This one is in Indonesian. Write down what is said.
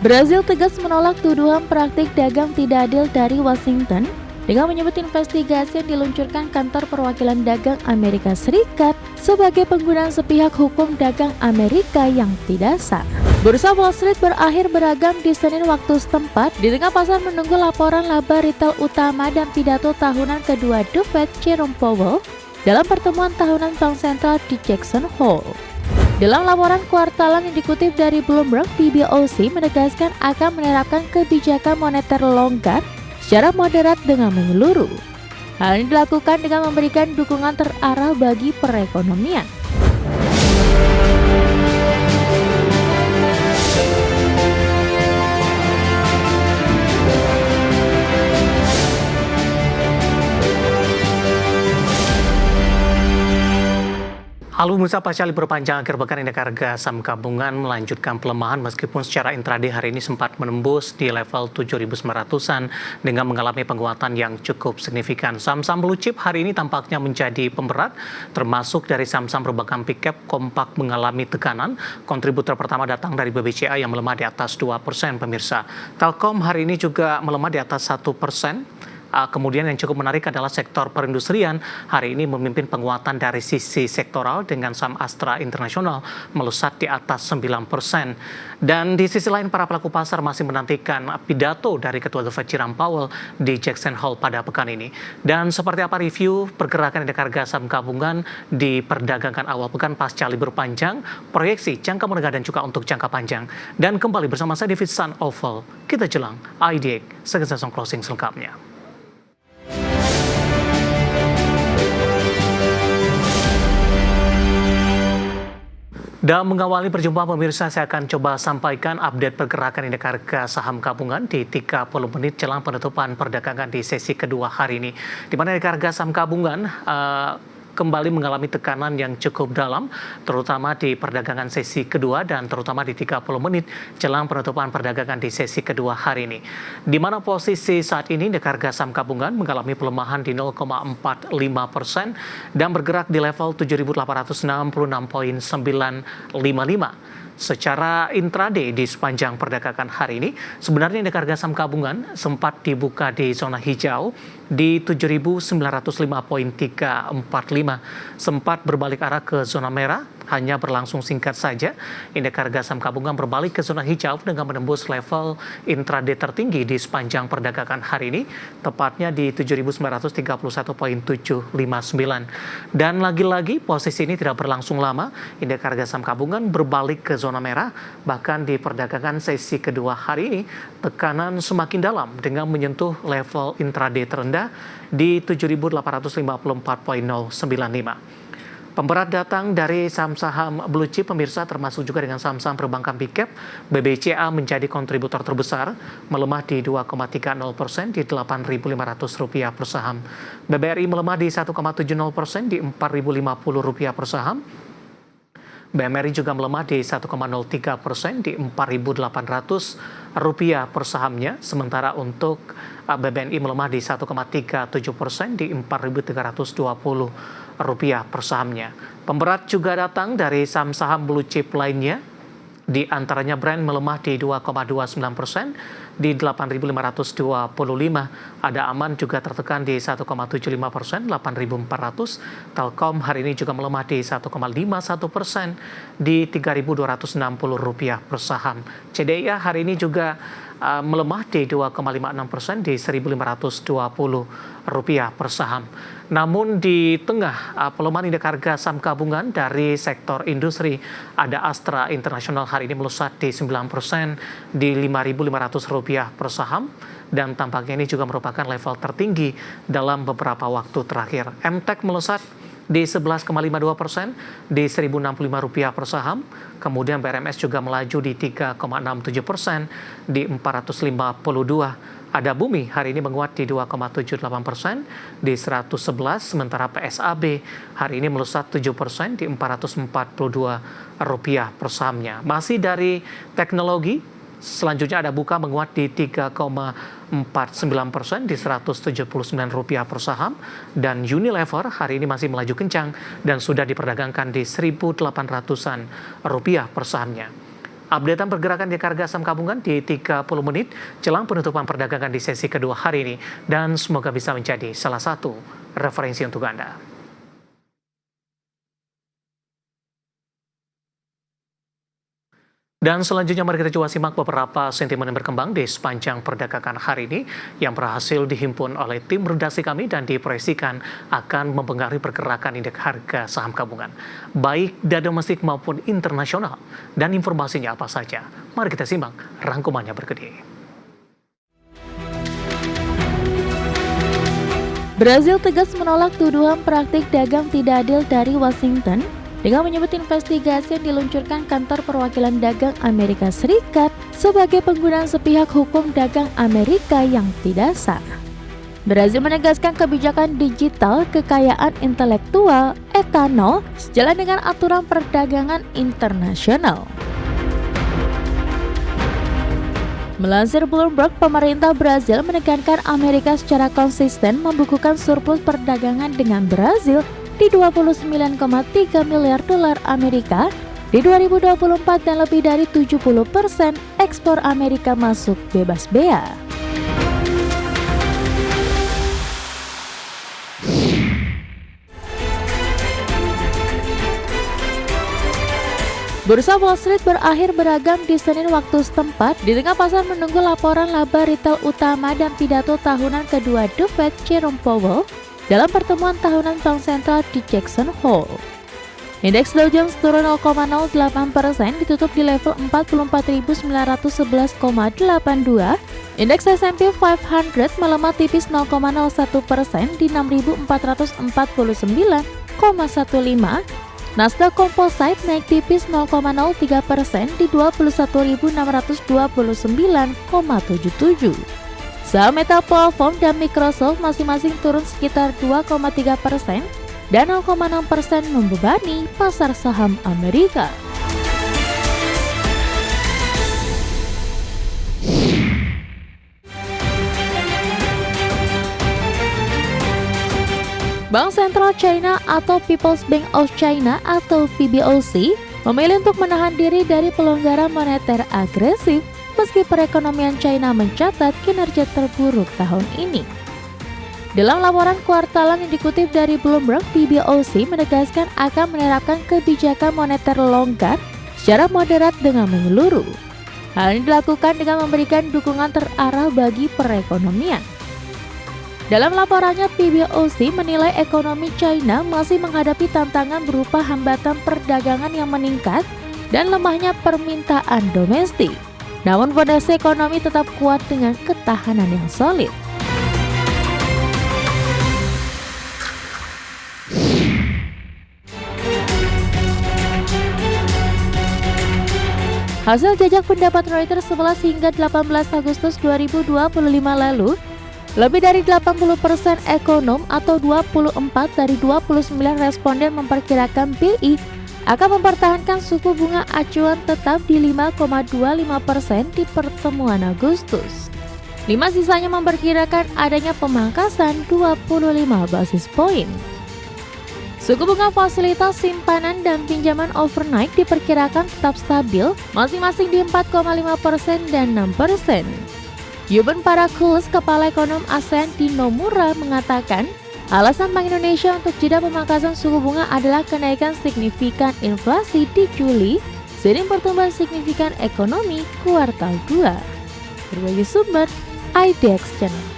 Brasil tegas menolak tuduhan praktik dagang tidak adil dari Washington dengan menyebut investigasi yang diluncurkan kantor perwakilan dagang Amerika Serikat sebagai penggunaan sepihak hukum dagang Amerika yang tidak sah. Bursa Wall Street berakhir beragam di Senin waktu setempat di tengah pasar menunggu laporan laba retail utama dan pidato tahunan kedua The Fed Jerome Powell dalam pertemuan tahunan Bank Sentral di Jackson Hole. Dalam laporan kuartalan yang dikutip dari Bloomberg, PBOC menegaskan akan menerapkan kebijakan moneter longgar secara moderat dengan menyeluruh. Hal ini dilakukan dengan memberikan dukungan terarah bagi perekonomian. Halo Musa, pasca libur panjang akhir pekan indeks harga saham gabungan melanjutkan pelemahan meskipun secara intraday hari ini sempat menembus di level 7.900-an dengan mengalami penguatan yang cukup signifikan. Saham-saham blue chip hari ini tampaknya menjadi pemberat, termasuk dari saham-saham berbagai big cap kompak mengalami tekanan. Kontributor pertama datang dari BBCA yang melemah di atas 2% pemirsa. Telkom hari ini juga melemah di atas 1%. Kemudian yang cukup menarik adalah sektor perindustrian hari ini memimpin penguatan dari sisi sektoral dengan saham Astra International melesat di atas 9%. Dan di sisi lain para pelaku pasar masih menantikan pidato dari Ketua The Fed Jerome Powell di Jackson Hole pada pekan ini. Dan seperti apa review pergerakan indeks harga saham gabungan di perdagangan awal pekan pasca libur panjang, proyeksi jangka menengah dan juga untuk jangka panjang. Dan kembali bersama saya David Sun Oval, kita jelang IDX sekitar closing selengkapnya. Dan mengawali perjumpaan pemirsa, saya akan coba sampaikan update pergerakan indeks harga saham gabungan di 30 menit jelang penutupan perdagangan di sesi kedua hari ini. Di mana indeks harga saham gabungan kembali mengalami tekanan yang cukup dalam, terutama di perdagangan sesi kedua dan terutama di 30 menit jelang penutupan perdagangan di sesi kedua hari ini. Di mana posisi saat ini indeks harga saham gabungan mengalami pelemahan di 0,45% dan bergerak di level 7.866.955. Secara intraday di sepanjang perdagangan hari ini, sebenarnya indeks harga saham gabungan sempat dibuka di zona hijau di 7.905.345, sempat berbalik arah ke zona merah, hanya berlangsung singkat saja. Indeks harga saham gabungan berbalik ke zona hijau dengan menembus level intraday tertinggi di sepanjang perdagangan hari ini, tepatnya di 7.931.759. Dan lagi-lagi posisi ini tidak berlangsung lama, indeks harga saham gabungan berbalik ke zona merah, bahkan di perdagangan sesi kedua hari ini, tekanan semakin dalam dengan menyentuh level intraday terendah di 7.854.095. Pemberat datang dari saham-saham blue chip pemirsa, termasuk juga dengan saham-saham perbankan big cap. BBCA menjadi kontributor terbesar, melemah di 2,30% di Rp8.500 per saham. BBRI melemah di 1,70% di Rp4.050 per saham. BMRI juga melemah di 1,03% di Rp4.800 per sahamnya, sementara untuk BBNI melemah di 1,37% di Rp4.320 per sahamnya. Pemberat juga datang dari saham-saham blue chip lainnya, di antaranya Brand melemah di 2,29% di 8.525. Ada Aman juga tertekan di 1,75%, 8.400. Telkom hari ini juga melemah di 1,51% di Rp3.260 per saham. CDIA hari ini juga melemah di 2,56% di Rp1.520 per saham. Namun di tengah pelemahan indeks harga saham gabungan dari sektor industri, ada Astra International hari ini melesat di 9% di Rp5.500 per saham, dan tampaknya ini juga merupakan level tertinggi dalam beberapa waktu terakhir. MTEK melesat di 11,52% di Rp1.065 per saham. Kemudian BRMS juga melaju di 3,67% di 452. Ada Bumi hari ini menguat di 2,78% di 111, sementara PSAB hari ini melesat 7% di Rp442 per sahamnya. Masih dari teknologi, selanjutnya ada Buka menguat di 3,49% di Rp179 per saham, dan Unilever hari ini masih melaju kencang dan sudah diperdagangkan di 1.800-an rupiah per sahamnya. Updatean pergerakan di harga saham gabungan di 30 menit jelang penutupan perdagangan di sesi kedua hari ini dan semoga bisa menjadi salah satu referensi untuk Anda. Dan selanjutnya mari kita coba simak beberapa sentimen yang berkembang di sepanjang perdagangan hari ini yang berhasil dihimpun oleh tim redaksi kami dan diproyeksikan akan mempengaruhi pergerakan indeks harga saham gabungan, baik dari domestik maupun internasional. Dan informasinya apa saja? Mari kita simak rangkumannya berikut ini. Brazil tegas menolak tuduhan praktik dagang tidak adil dari Washington dengan menyebut investigasi yang diluncurkan kantor perwakilan dagang Amerika Serikat sebagai penggunaan sepihak hukum dagang Amerika yang tidak sah. Brazil menegaskan kebijakan digital kekayaan intelektual etanol sejalan dengan aturan perdagangan internasional. Melansir Bloomberg, pemerintah Brazil menekankan Amerika secara konsisten membukukan surplus perdagangan dengan Brazil di 29,3 miliar dolar Amerika di 2024 dan lebih dari 70% ekspor Amerika masuk bebas bea. Bursa Wall Street berakhir beragam di Senin waktu setempat di tengah pasar menunggu laporan laba retail utama dan pidato tahunan kedua The Fed Jerome Powell dalam pertemuan tahunan Bank Sentral di Jackson Hole. Indeks Dow Jones turun 0,08% ditutup di level 44.911,82. Indeks S&P 500 melemah tipis 0,01% di 6.449,15. Nasdaq Composite naik tipis 0,03% di 21.629,77. Saham Meta Platforms dan Microsoft masing-masing turun sekitar 2,3% dan 0,6% membebani pasar saham Amerika. Bank Sentral China atau People's Bank of China atau PBOC memilih untuk menahan diri dari pelonggaran moneter agresif meski perekonomian China mencatat kinerja terburuk tahun ini. Dalam laporan kuartalan yang dikutip dari Bloomberg, PBOC menegaskan akan menerapkan kebijakan moneter longgar secara moderat dengan menyeluruh. Hal ini dilakukan dengan memberikan dukungan terarah bagi perekonomian. Dalam laporannya, PBOC menilai ekonomi China masih menghadapi tantangan berupa hambatan perdagangan yang meningkat dan lemahnya permintaan domestik. Namun fondasi ekonomi tetap kuat dengan ketahanan yang solid. Hasil jajak pendapat Reuters 11 hingga 18 Agustus 2025 lalu, lebih dari 80% ekonom atau 24 dari 29 responden memperkirakan BI akan mempertahankan suku bunga acuan tetap di 5,25% di pertemuan Agustus. 5 sisanya memperkirakan adanya pemangkasan 25 basis poin. Suku bunga fasilitas simpanan dan pinjaman overnight diperkirakan tetap stabil, masing-masing di 4,5% dan 6%. Yuben Parakulus, Kepala Ekonom ASEAN di Nomura, mengatakan alasan Bank Indonesia untuk jeda pemangkasan suku bunga adalah kenaikan signifikan inflasi di Juli seiring pertumbuhan signifikan ekonomi kuartal 2. Berbagai sumber, IDX Channel.